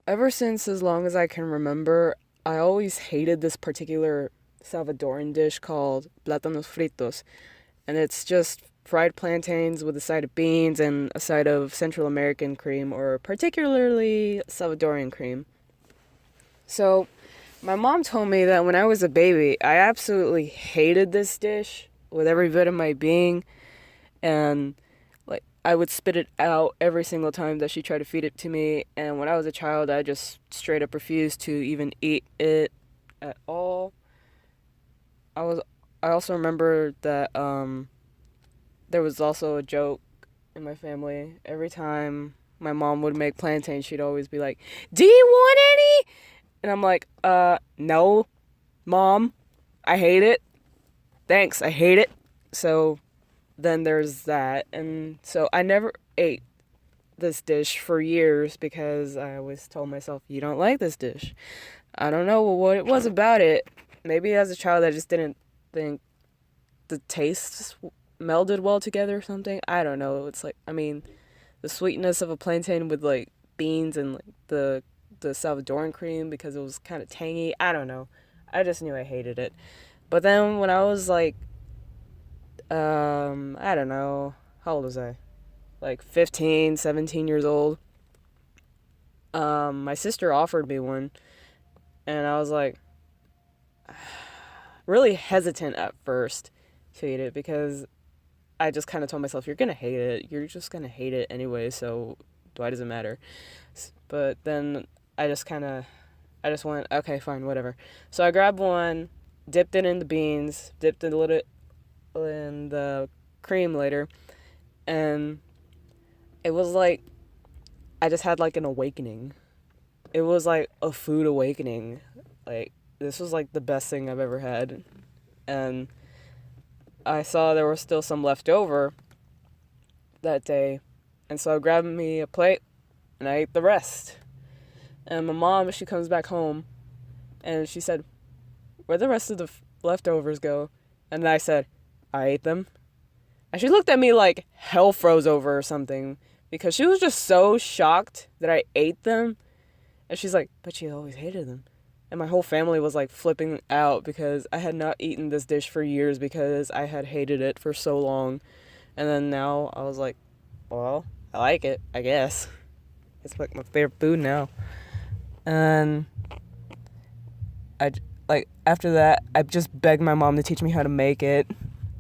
Ever since as long as I can remember, I always hated this particular Salvadoran dish called plátanos fritos. And it's just fried plantains with a side of beans and a side of Central American cream, or particularly Salvadorian cream. So, my mom told me that when I was a baby, I absolutely hated this dish with every bit of my being, and like I would spit it out every single time that she tried to feed it to me. And when I was a child, I just straight up refused to even eat it at all. I was I also remember that there was also a joke in my family. Every time my mom would make plantains, she'd always be like, "Do you want any?" And I'm like, no, mom, I hate it. Thanks, I hate it." So then there's that. And so I never ate this dish for years because I always told myself, you don't like this dish. I don't know what it was about it. Maybe as a child I just didn't think the tastes melded well together or something. I don't know. It's like, I mean, the sweetness of a plantain with like beans and like the Salvadoran cream because it was kind of tangy. I don't know. I just knew I hated it. But then when I was like I don't know, how old was I? Like 15, 17 years old. My sister offered me one and I was like really hesitant at first to eat it because I just kind of told myself, you're gonna hate it. You're just gonna hate it anyway, so why does it matter? But then I just kind of, I just went, okay, fine, whatever. So I grabbed one, dipped it in the beans, dipped it a little in the cream later, and it was like, I just had like an awakening. It was like a food awakening. Like, this was like the best thing I've ever had. And I saw there was still some left over that day. And so I grabbed me a plate and I ate the rest. And my mom, she comes back home and she said, "Where'd the rest of the leftovers go?" And I said, "I ate them." And she looked at me like hell froze over or something because she was just so shocked that I ate them. And she's like, "But you always hated them." And my whole family was like flipping out because I had not eaten this dish for years because I had hated it for so long. And then now I was like, well, I like it, I guess. It's like my favorite food now. And I, like, after that, I just begged my mom to teach me how to make it.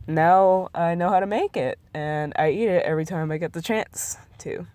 Now I know how to make it, and I eat it every time I get the chance to.